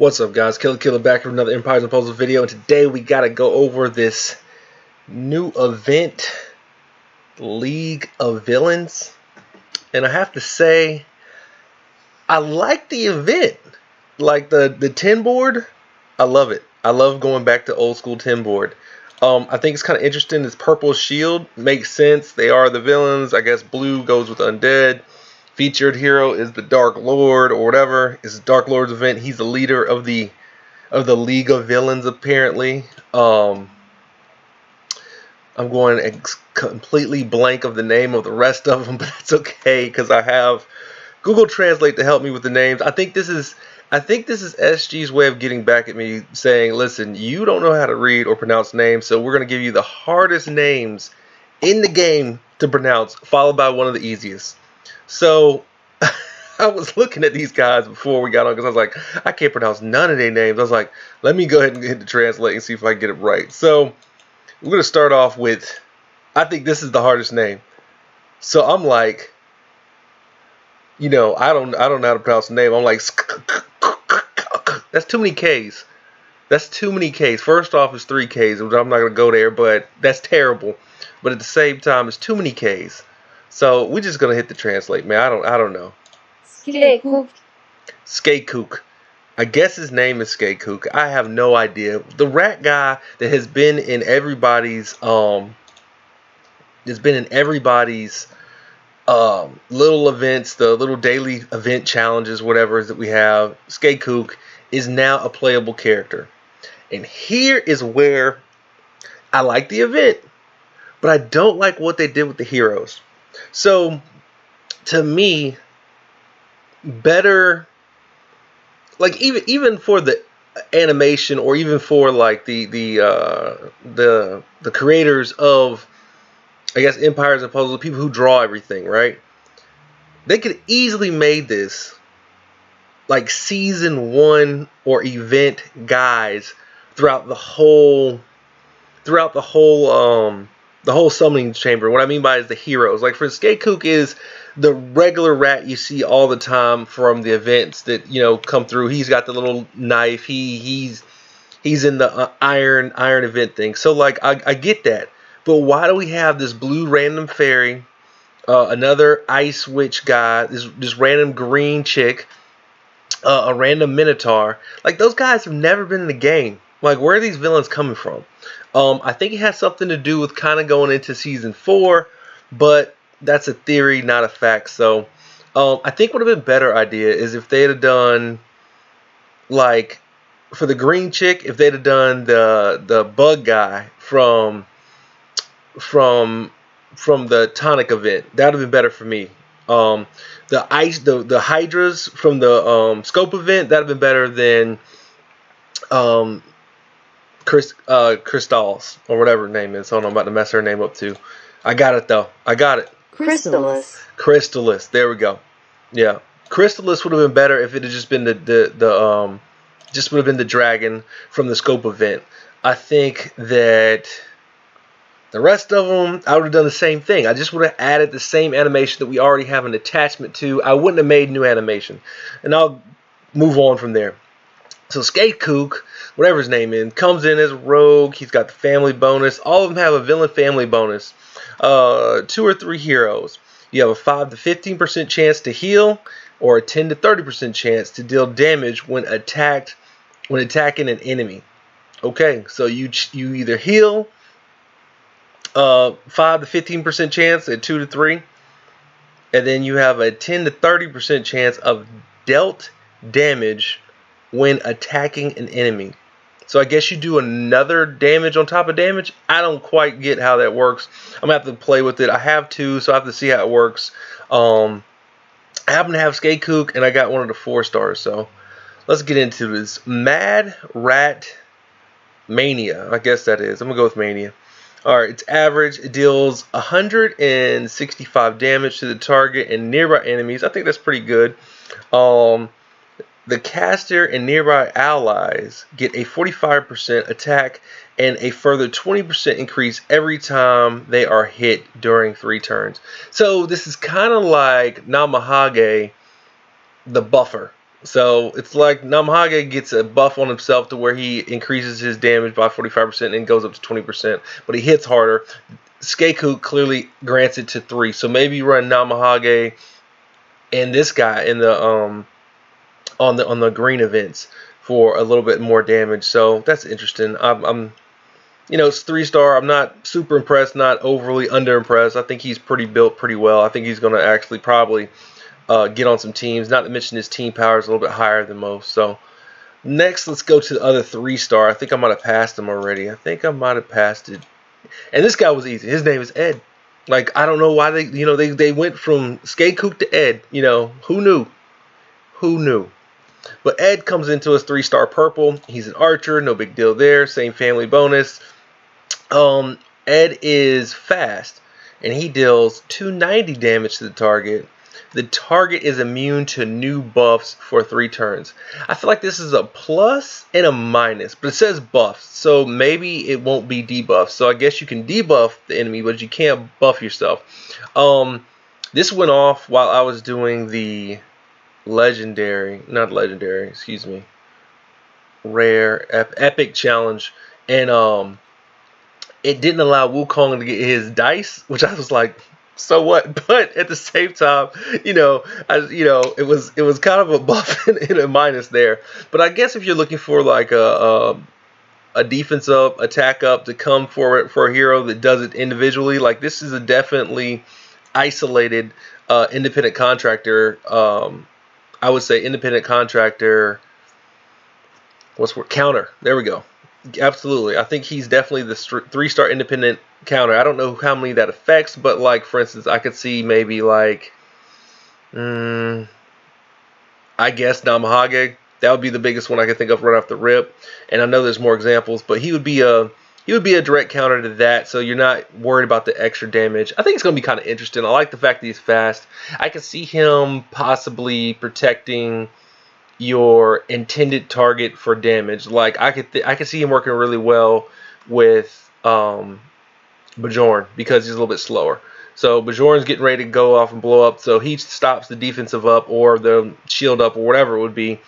What's up, guys? Killer back with another Empires and Puzzles video, and today we gotta go over this new event, League of Villains. And I have to say, I like the event. Like the 10 board, I love it. I love going back to old school 10 board. I think it's kind of interesting. This purple shield makes sense. They are the villains. I guess blue goes with undead. Featured hero is the Dark Lord or whatever. It's Dark Lord's event. He's the leader of the League of Villains, apparently. I'm going completely blank of the name of the rest of them, but that's okay because I have Google Translate to help me with the names. I think this is SG's way of getting back at me, saying, "Listen, you don't know how to read or pronounce names, so we're going to give you the hardest names in the game to pronounce, followed by one of the easiest." So I was looking at these guys before we got on because I was like, I can't pronounce none of their names. I was like, let me go ahead and hit the translate and see if I can get it right. So we're going to start off with, I think this is the hardest name. So I'm like, I don't know how to pronounce the name. I'm like, that's too many K's. That's too many K's. First off, it's 3 K's. I'm not going to go there, but that's terrible. But at the same time, it's too many K's. So we're just gonna hit the translate, man. I don't know. Skakook. I guess his name is Skakook. I have no idea. The rat guy that has been in everybody's little events, the little daily event challenges, whatever it is that we have. Skakook is now a playable character. And here is where I like the event, but I don't like what they did with the heroes. So, to me, better, like even for the animation, or even for like the creators of, I guess, Empires and Puzzles, people who draw everything, right? They could easily made this like season 1 or event guides throughout the whole summoning chamber. What I mean by is the heroes. Like for Skakook is the regular rat you see all the time from the events that come through. He's got the little knife. He's in the iron event thing. So like I get that, but why do we have this blue random fairy, another ice witch guy, this random green chick, a random minotaur? Like those guys have never been in the game. Like where are these villains coming from? I think it has something to do with kind of going into season 4, but that's a theory, not a fact. So I think what would have been a better idea is if they had done, like, for the green chick, if they'd have done the bug guy from the tonic event. That would have been better for me. The hydras from the scope event, that would have been better than Chrystallis, or whatever her name is. Hold on, I'm about to mess her name up too. I got it though. I got it. Chrystallis. There we go. Yeah, Chrystallis would have been better if it had just been just would have been the dragon from the scope event. I think that the rest of them, I would have done the same thing. I just would have added the same animation that we already have an attachment to. I wouldn't have made new animation, and I'll move on from there. So Skakook, whatever his name is, comes in as a rogue. He's got the family bonus. All of them have a villain family bonus. 2 or 3 heroes. You have a 5 to 15% chance to heal, or a 10 to 30% chance to deal damage when attacking an enemy. Okay, so you either heal 5 to 15% chance at 2 to 3, and then you have a 10 to 30% chance of dealt damage when attacking an enemy. So I guess you do another damage on top of damage. I don't quite get how that works. I'm gonna have to play with it. I have 2, so I have to see how it works. I happen to have Skakook, and I got one of the 4 stars. So let's get into this. Mad Rat Mania. I guess that is. I'm gonna go with Mania. Alright, it's average. It deals 165 damage to the target and nearby enemies. I think that's pretty good. The caster and nearby allies get a 45% attack and a further 20% increase every time they are hit during 3 turns. So this is kind of like Namahage, the buffer. So it's like Namahage gets a buff on himself to where he increases his damage by 45% and goes up to 20%, but he hits harder. Skeku clearly grants it to 3, so maybe you run Namahage and this guy in the on the green events for a little bit more damage. So that's interesting. I'm it's 3-star. I'm not super impressed, not overly under impressed. I think he's built pretty well. I think he's going to actually probably get on some teams. Not to mention his team power is a little bit higher than most. So next, let's go to the other 3-star. I think I might have passed him already. I think I might have passed it. And this guy was easy. His name is Ed. Like, I don't know why they went from Skakook to Ed. Who knew? Who knew? But Ed comes into his 3-star purple. He's an archer. No big deal there. Same family bonus. Ed is fast, and he deals 290 damage to the target. The target is immune to new buffs for 3 turns. I feel like this is a plus and a minus, but it says buffs, so maybe it won't be debuffs. So I guess you can debuff the enemy, but you can't buff yourself. This went off while I was doing the rare epic challenge, and it didn't allow Wukong to get his dice, which I was like, so what? But at the same time, it was kind of a buff and a minus there. But I guess if you're looking for like a defense up, attack up to come for a hero that does it individually, like this is a definitely isolated independent contractor. I would say independent contractor. Counter? There we go. Absolutely. I think he's definitely the 3-star independent counter. I don't know how many that affects, but like, for instance, I could see maybe like, I guess Namahage. That would be the biggest one I could think of right off the rip. And I know there's more examples, but he would be a direct counter to that, so you're not worried about the extra damage. I think it's going to be kind of interesting. I like the fact that he's fast. I could see him possibly protecting your intended target for damage. Like I could see him working really well with Bajorn because he's a little bit slower. So Bajorn's getting ready to go off and blow up, so he stops the defensive up or the shield up or whatever it would be,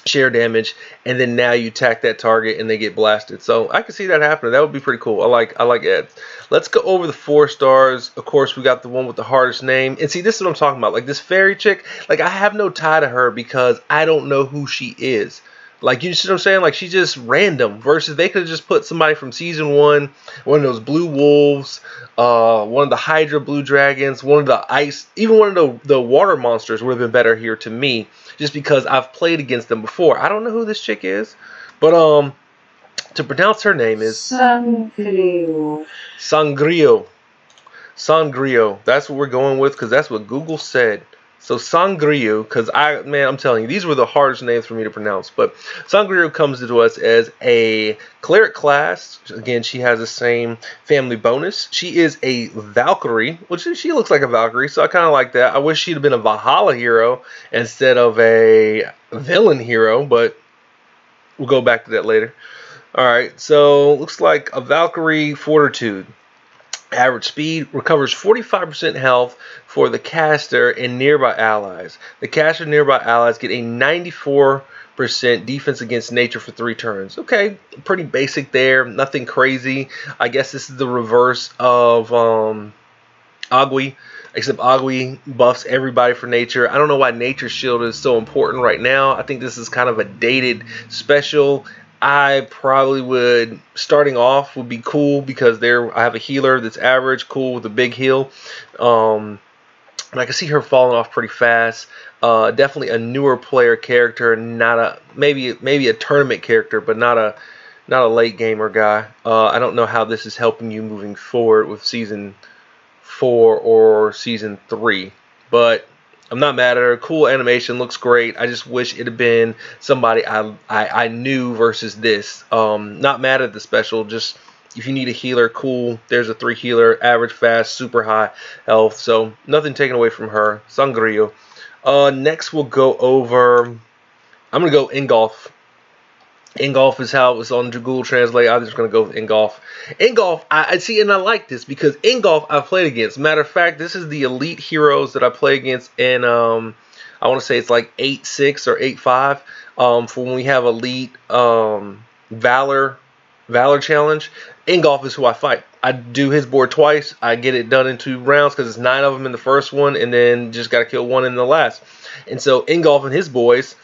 share damage, and then now you attack that target and they get blasted. So I can see that happening. That would be pretty cool. I like Ed. Let's go over the 4-stars. Of course, we got the one with the hardest name. And see, this is what I'm talking about. Like this fairy chick, like I have no tie to her because I don't know who she is. Like, you see what I'm saying? Like, she's just random. Versus they could have just put somebody from season 1, one of those blue wolves, one of the Hydra blue dragons, one of the ice, even one of the water monsters would have been better here to me, just because I've played against them before. I don't know who this chick is, but to pronounce her name is Sangrio. Sangrio. That's what we're going with because that's what Google said. So Sangrio, because I'm telling you, these were the hardest names for me to pronounce. But Sangrio comes to us as a cleric class. Again, she has the same family bonus. She is a Valkyrie, which she looks like a Valkyrie, so I kind of like that. I wish she'd have been a Valhalla hero instead of a villain hero, but we'll go back to that later. All right, so looks like a Valkyrie Fortitude. Average speed, recovers 45% health for the caster and nearby allies. The caster and nearby allies get a 94% defense against nature for 3 turns. Okay, pretty basic there. Nothing crazy. I guess this is the reverse of Agui, except Agui buffs everybody for nature. I don't know why Nature Shield is so important right now. I think this is kind of a dated special. I probably would, starting off would be cool because I have a healer that's average, cool with a big heal. And I can see her falling off pretty fast. Definitely a newer player character, maybe a tournament character, but not a late gamer guy. I don't know how this is helping you moving forward with season 4 or season 3, but I'm not mad at her. Cool animation, looks great. I just wish it had been somebody I knew versus this. Not mad at the special. Just if you need a healer, cool. There's a 3 healer, average, fast, super high health. So nothing taken away from her. Sangrio. Next we'll go over. I'm gonna go Engulf. Engulf is how it was on Google Translate. I'm just going to go with Engulf. Engulf, I see, and I like this because Engulf I've played against. Matter of fact, this is the elite heroes that I play against in I want to say it's like 8-6 or 8-5 for when we have elite Valor challenge. Engulf is who I fight. I do his board twice. I get it done in 2 rounds because it's 9 of them in the first one, and then just got to kill 1 in the last. And so Engulf and his boys,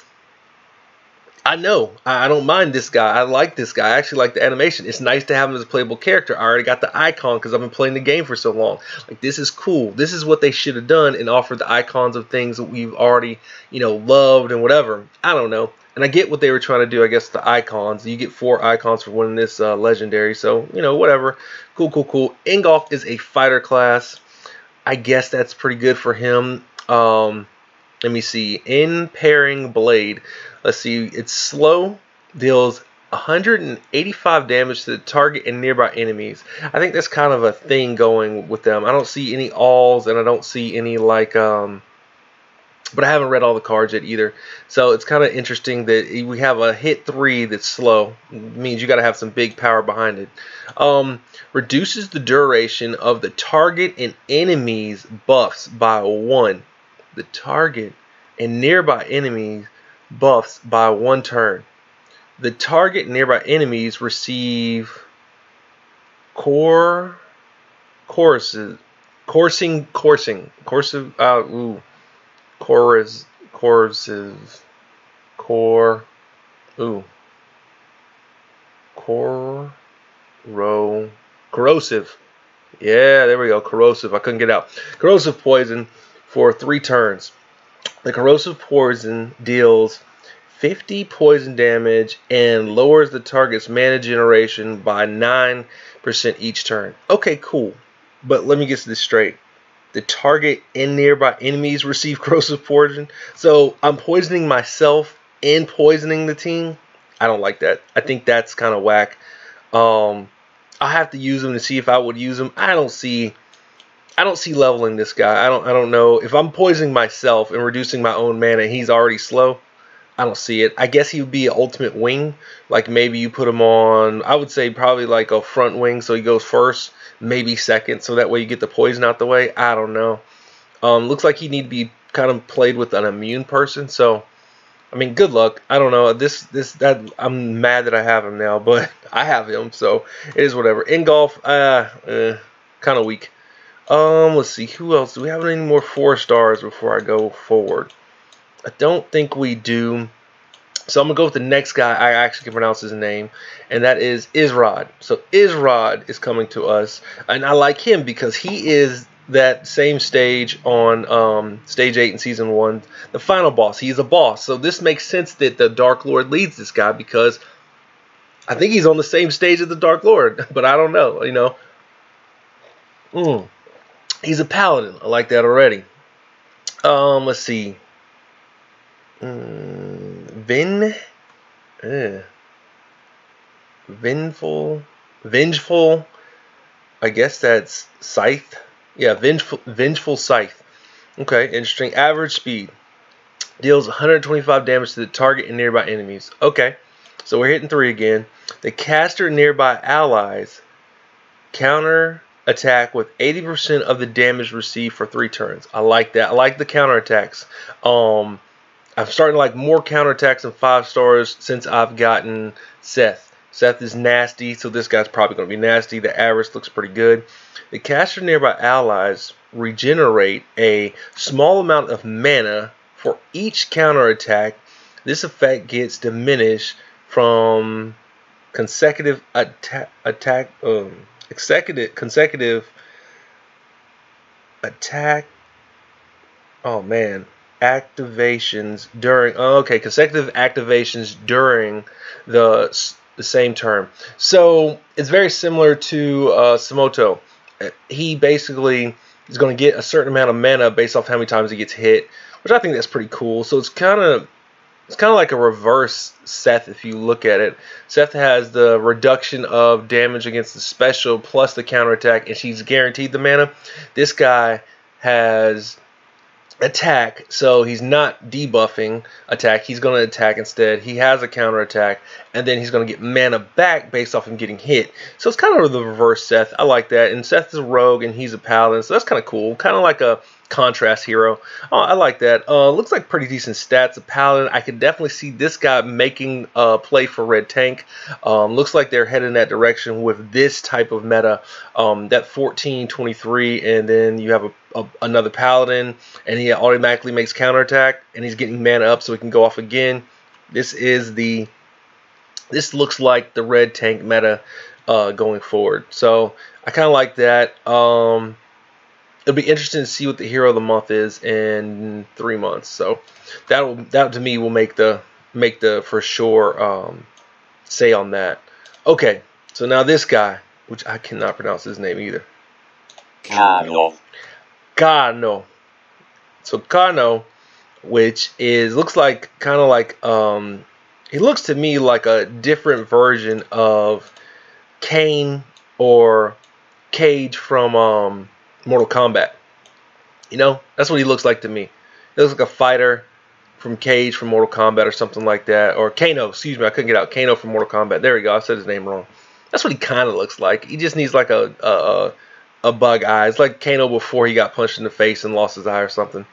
I know. I don't mind this guy. I like this guy. I actually like the animation. It's nice to have him as a playable character. I already got the icon because I've been playing the game for so long. Like, this is cool. This is what they should have done and offered the icons of things that we've already, loved and whatever. I don't know. And I get what they were trying to do, I guess, the icons. You get 4 icons for winning this legendary. So, whatever. Cool. Engulf is a fighter class. I guess that's pretty good for him. Let me see. In pairing blade. Let's see. It's slow. Deals 185 damage to the target and nearby enemies. I think that's kind of a thing going with them. I don't see any alls, and I don't see any but I haven't read all the cards yet either. So it's kind of interesting that we have a hit 3 that's slow. It means you got to have some big power behind it. Reduces the duration of the target and enemies buffs by 1. The target and nearby enemies buffs by 1 turn. The target and nearby enemies receive coercive. Corrosive. Yeah, there we go. Corrosive. I couldn't get out. Corrosive poison for 3 turns. The corrosive poison deals 50 poison damage and lowers the target's mana generation by 9% each turn. Okay, cool. But let me get this straight. The target and nearby enemies receive corrosive poison. So I'm poisoning myself and poisoning the team. I don't like that. I think that's kind of whack. I'll have to use them to see if I would use them. I don't see leveling this guy. I don't know. If I'm poisoning myself and reducing my own mana and he's already slow, I don't see it. I guess he would be an ultimate wing. Like maybe you put him on, I would say probably like a front wing, so he goes first, maybe second, so that way you get the poison out the way. I don't know. Looks like he need to be kind of played with an immune person. So, I mean, good luck. I don't know. That I'm mad that I have him now, but I have him, so it is whatever. Engulf, kind of weak. Let's see. Who else? Do we have any more 4 stars before I go forward? I don't think we do. So I'm going to go with the next guy. I actually can pronounce his name, and that is Isrod. So Isrod is coming to us, and I like him because he is that same stage on stage 8 in season 1, the final boss. He's a boss. So this makes sense that the Dark Lord leads this guy because I think he's on the same stage as the Dark Lord, but I don't know, He's a paladin. I like that already. Let's see. Vengeful. I guess that's Scythe. Yeah, Vengeful Scythe. Okay, interesting. Average speed. Deals 125 damage to the target and nearby enemies. Okay, so we're hitting 3 again. The caster nearby allies counter attack with 80% of the damage received for 3 turns. I like that. I like the counterattacks. I'm starting to like more counterattacks and 5 stars since I've gotten Seth. Seth is nasty, so this guy's probably going to be nasty. The average looks pretty good. The caster nearby allies regenerate a small amount of mana for each counterattack. This effect gets diminished from consecutive attack. Oh man. Activations during consecutive activations during the same turn. So it's very similar to Samoto. He basically is going to get a certain amount of mana based off how many times he gets hit, which I think that's pretty cool. So it's kind of like a reverse Seth if you look at it. Seth has the reduction of damage against the special plus the counterattack, and she's guaranteed the mana. This guy has attack, so he's not debuffing attack. He's going to attack instead. He has a counterattack, and then he's going to get mana back based off him getting hit. So it's kind of the reverse Seth. I like that. And Seth is a rogue, and he's a paladin, so that's kind of cool. Kind of like a contrast hero. Oh, I like that. Looks like pretty decent stats. A paladin. I can definitely see this guy making a play for red tank. Looks like they're heading that direction with this type of meta. That 14-23, and then you have another paladin, and he automatically makes counterattack, and he's getting mana up so he can go off again. This looks like the red tank meta going forward. So I kind of like that. It'll be interesting to see what the hero of the month is in 3 months. So that to me will make the for sure say on that. Okay, so now this guy, which I cannot pronounce his name either. Kano. So Kano, which looks like kind of like he looks to me like a different version of Kane or Cage from Mortal Kombat. You know, that's what he looks like to me. He looks like a fighter from Cage from Mortal Kombat or something like that. Or Kano, excuse me, I couldn't get out. Kano from Mortal Kombat. There we go. I said his name wrong. That's what he kind of looks like. He just needs like a bug eye. It's like Kano before he got punched in the face and lost his eye or something.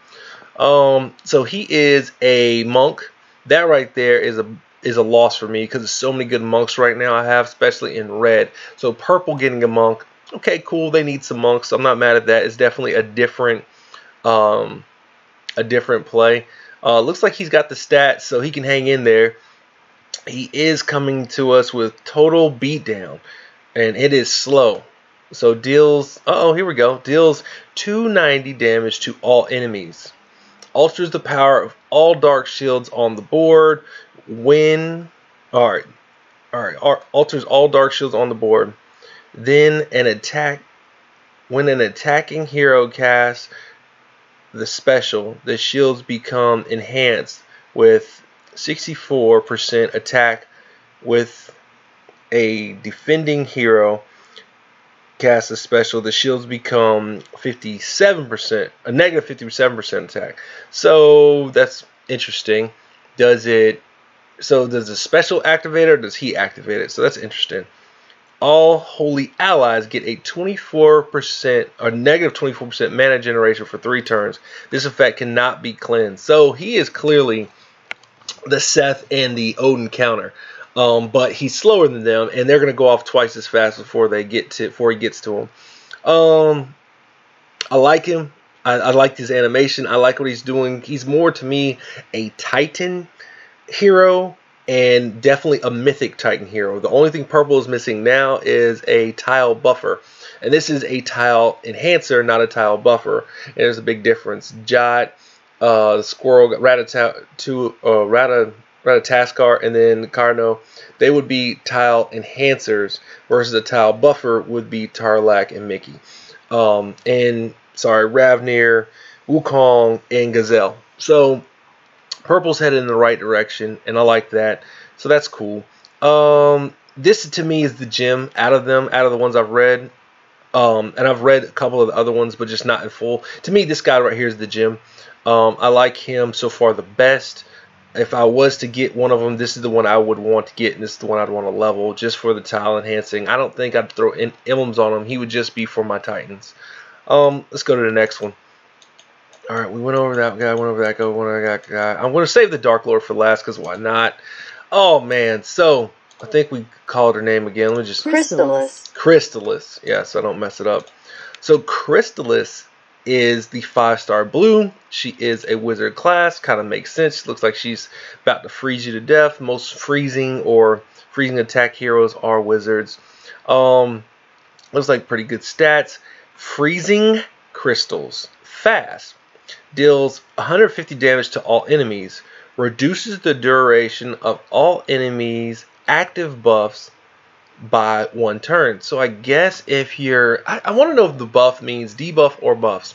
So he is a monk. That right there is a loss for me because there's so many good monks right now I have, especially in red. So purple getting a monk. Okay, cool. They need some monks. I'm not mad at that. It's definitely a different play. Looks like he's got the stats, so he can hang in there. He is coming to us with total beatdown, and it is slow. So deals. Here we go. Deals 290 damage to all enemies. Alters the power of all dark shields on the board. Alters all dark shields on the board. Then when an attacking hero casts the special, the shields become enhanced with 64% attack. With a defending hero casts a special, the shields become 57%, a negative 57% attack. So that's interesting. Does the special activate it, or does he activate it? So that's interesting. All holy allies get a 24% or negative 24% mana generation for 3 turns. This effect cannot be cleansed. So he is clearly the Seth and the Odin counter. But he's slower than them, and they're going to go off twice as fast before he gets to him. I like him. I like his animation. I like what he's doing. He's more, to me, a Titan hero, and definitely a mythic Titan hero. The only thing purple is missing now is a tile buffer. And this is a tile enhancer, not a tile buffer. And there's a big difference. Jot, Squirrel, Ratataskar, and then Carno, they would be tile enhancers versus a tile buffer would be Tarlak and Mickey. Ravnir, Wukong, and Gazelle. So purple's headed in the right direction, and I like that. So that's cool. This to me is the gem out of the ones I've read. And I've read a couple of the other ones, but just not in full. To me, this guy right here is the gem. I like him so far the best. If I was to get one of them, this is the one I would want to get, and this is the one I'd want to level just for the tile enhancing. I don't think I'd throw emblems on him. He would just be for my Titans. Let's go to the next one. All right, we went over that guy, went over that guy. I'm going to save the Dark Lord for last because why not? Oh, man. So I think we called her name again. Let me just... Chrystallis. Yeah, so I don't mess it up. So Chrystallis is the 5-star blue. She is a wizard class. Kind of makes sense. She looks like she's about to freeze you to death. Most freezing attack heroes are wizards. Looks like pretty good stats. Freezing crystals. Fast. Deals 150 damage to all enemies. Reduces the duration of all enemies' active buffs by 1 turn. So I guess if you're... I want to know if the buff means debuff or buffs.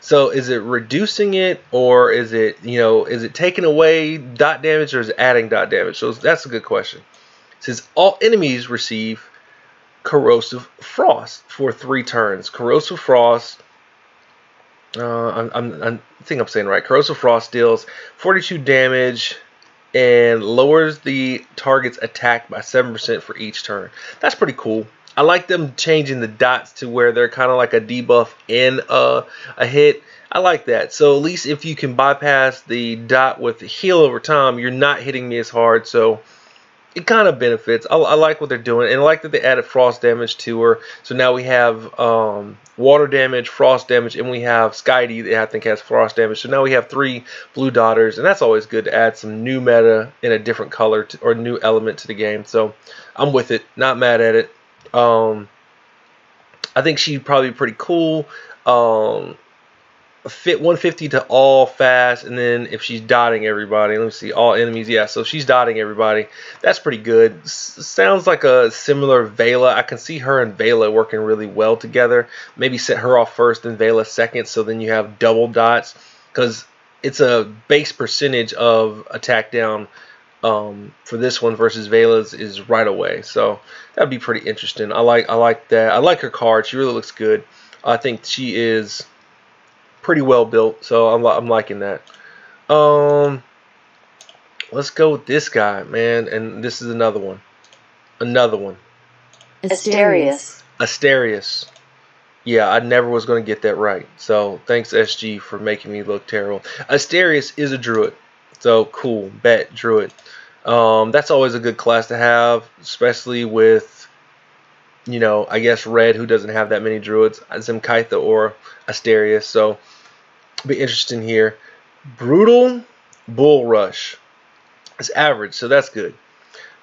So is it reducing it, or is it, is it taking away dot damage, or is it adding dot damage? So that's a good question. It says all enemies receive corrosive frost for 3 turns. Corrosive frost... I think I'm saying right. Corrosive frost deals 42 damage and lowers the target's attack by 7% for each turn. That's pretty cool. I like them changing the dots to where they're kind of like a debuff and a hit. I like that. So at least if you can bypass the dot with the heal over time, you're not hitting me as hard. So it kind of benefits. I like what they're doing, and I like that they added frost damage to her. So now we have water damage, frost damage, and we have Skydie that I think has frost damage. So now we have 3 blue daughters, and that's always good to add some new meta in a different color or new element to the game. So I'm with it, not mad at it. I think she'd probably be pretty cool. Fit 150 to all fast, and then if she's dotting everybody, let me see, all enemies, yeah, so she's dotting everybody, that's pretty good. Sounds like a similar Vela. I can see her and Vela working really well together. Maybe set her off first and Vela second, so then you have double dots, because it's a base percentage of attack down for this one versus Vela's is right away, so that'd be pretty interesting. I like that. I like her card. She really looks good. I think she is pretty well built, so I'm liking that. Let's go with this guy, man, and this is another one. Asterius. Yeah, I never was going to get that right, so thanks SG for making me look terrible. Asterius is a druid, so cool, bet, druid. That's always a good class to have, especially with, you know, I guess red, who doesn't have that many druids, Zemkaitha or Asterius, so be interesting here. Brutal Bull Rush is average, so that's good.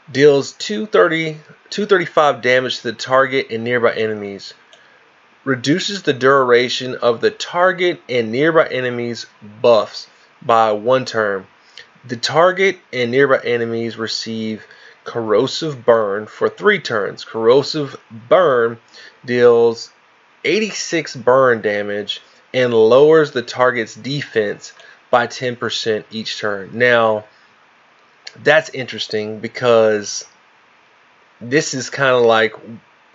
Deals 235 damage to the target and nearby enemies. Reduces the duration of the target and nearby enemies buffs by 1 turn. The target and nearby enemies receive Corrosive Burn for 3 turns. Corrosive Burn deals 86 burn damage and lowers the target's defense by 10% each turn. Now, that's interesting because this is kind of like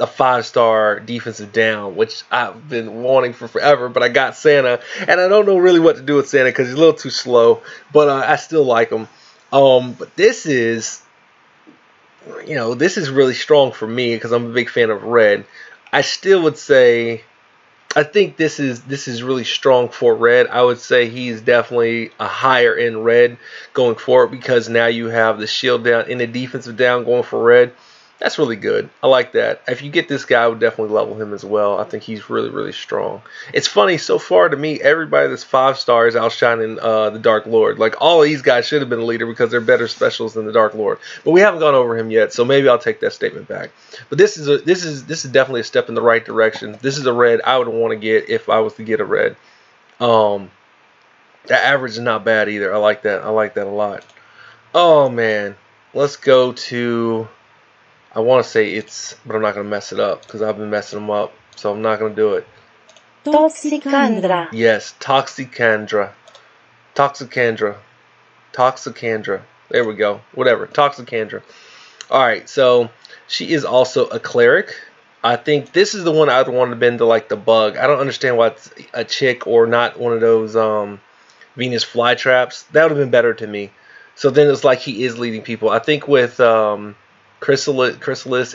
a 5-star defensive down, which I've been wanting for forever, but I got Santa, and I don't know really what to do with Santa because he's a little too slow, but I still like him. But this is, you know, this is really strong for me because I'm a big fan of red. I still would say, I think this is really strong for red. I would say he's definitely a higher end red going forward because now you have the shield down and the defensive down going for red. That's really good. I like that. If you get this guy, I would definitely level him as well. I think he's really, really strong. It's funny, so far to me, everybody that's 5 stars outshining the Dark Lord. Like, all of these guys should have been a leader because they're better specials than the Dark Lord. But we haven't gone over him yet, so maybe I'll take that statement back. But this is definitely a step in the right direction. This is a red I would want to get if I was to get a red. That average is not bad either. I like that. I like that a lot. Oh man, let's go to, I want to say it's, but I'm not going to mess it up because I've been messing them up, so I'm not going to do it. Toxicandra. Yes, Toxicandra. There we go. Whatever, Toxicandra. Alright, so she is also a cleric. I think this is the one I'd want to bend to like the bug. I don't understand why it's a chick or not one of those Venus flytraps. That would have been better to me. So then it's like he is leading people. I think with Chrystallis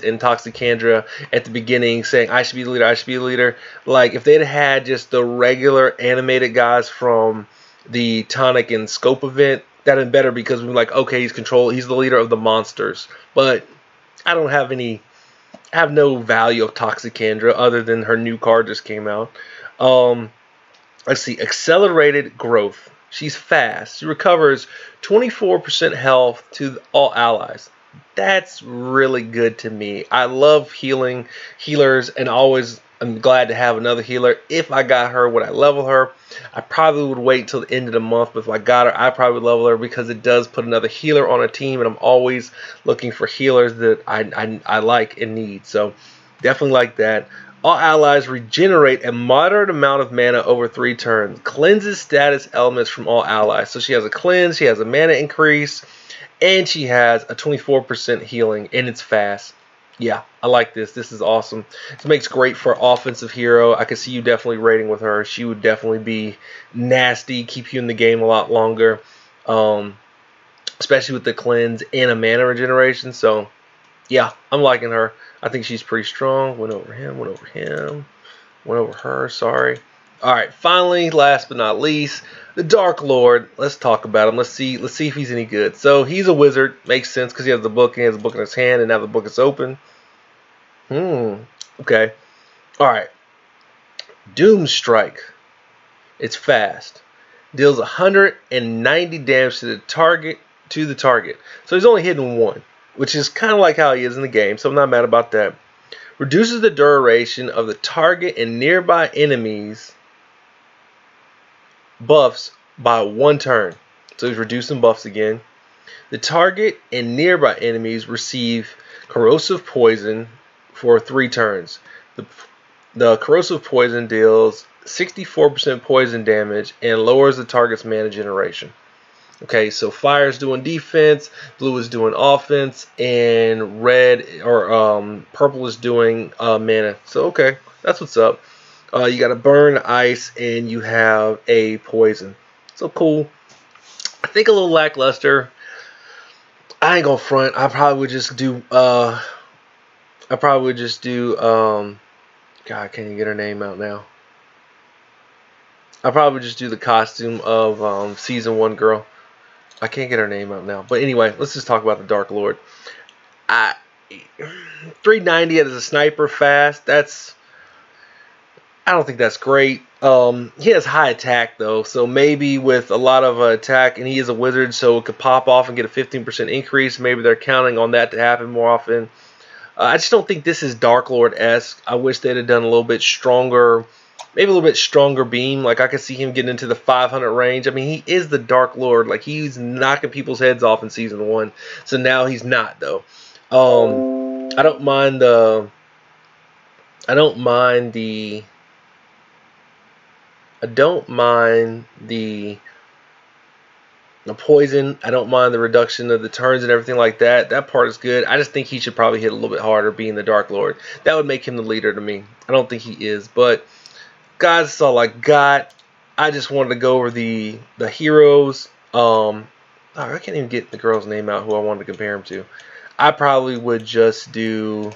and Toxicandra at the beginning saying I should be the leader, I should be the leader. Like if they'd had just the regular animated guys from the Tonic and Scope event, that'd have been better because we're like, okay, he's the leader of the monsters. But I don't have any, I have no value of Toxicandra other than her new card just came out. Let's see, accelerated growth. She's fast. She recovers 24% health to all allies. That's really good to me. I love healers, and always I'm glad to have another healer. If I got her, would I level her? I probably would wait till the end of the month, but if I got her, I probably would level her because it does put another healer on a team, and I'm always looking for healers that I like and need. So definitely like that. All allies regenerate a moderate amount of mana over 3 turns. Cleanses status elements from all allies. So she has a cleanse, she has a mana increase, and she has a 24% healing, and it's fast. Yeah, I like this. This is awesome. This makes great for offensive hero. I can see you definitely rating with her. She would definitely be nasty, keep you in the game a lot longer, especially with the cleanse and a mana regeneration. So Yeah, I'm liking her. I think she's pretty strong. Went over him, went over him, went over her, sorry. Alright, finally, last but not least, the Dark Lord. Let's talk about him. Let's see if he's any good. So he's a wizard. Makes sense because he has the book, he has the book in his hand, and now the book is open. Okay. Alright. Doom Strike. It's fast. Deals 190 damage to the target. So he's only hitting one, which is kind of like how he is in the game, so I'm not mad about that. Reduces the duration of the target and nearby enemies buffs by 1 turn. So he's reducing buffs again. The target and nearby enemies receive corrosive poison for 3 turns. The corrosive poison deals 64% poison damage and lowers the target's mana generation. Okay, so fire is doing defense, blue is doing offense, and red or purple is doing mana. So okay, that's what's up. You got a burn, ice, and you have a poison. So cool. I think a little lackluster. I ain't gonna front. I probably would just do. God, I can't even get her name out now. I probably just do the costume of season 1 girl. I can't get her name out now. But anyway, let's just talk about the Dark Lord. 390 as a sniper fast. I don't think that's great. He has high attack though, so maybe with a lot of attack, and he is a wizard, so it could pop off and get a 15% increase. Maybe they're counting on that to happen more often. I just don't think this is Dark Lord-esque. I wish they'd have done a little bit stronger, maybe a little bit stronger beam. Like I could see him getting into the 500 range. I mean, he is the Dark Lord. Like he's knocking people's heads off in season 1. So now he's not though. I don't mind the poison. I don't mind the reduction of the turns and everything like that. That part is good. I just think he should probably hit a little bit harder being the Dark Lord. That would make him the leader to me. I don't think he is, but guys, that's all I got. I just wanted to go over the heroes. I can't even get the girl's name out who I wanted to compare him to. I probably would just do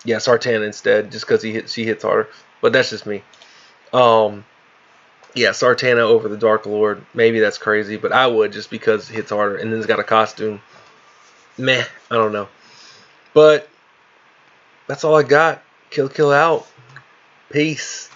Sartana instead, just because she hits harder. But that's just me. Sartana over the Dark Lord. Maybe that's crazy, but I would just because it hits harder. And then it's got a costume. Meh, I don't know. But that's all I got. Kill out. Peace.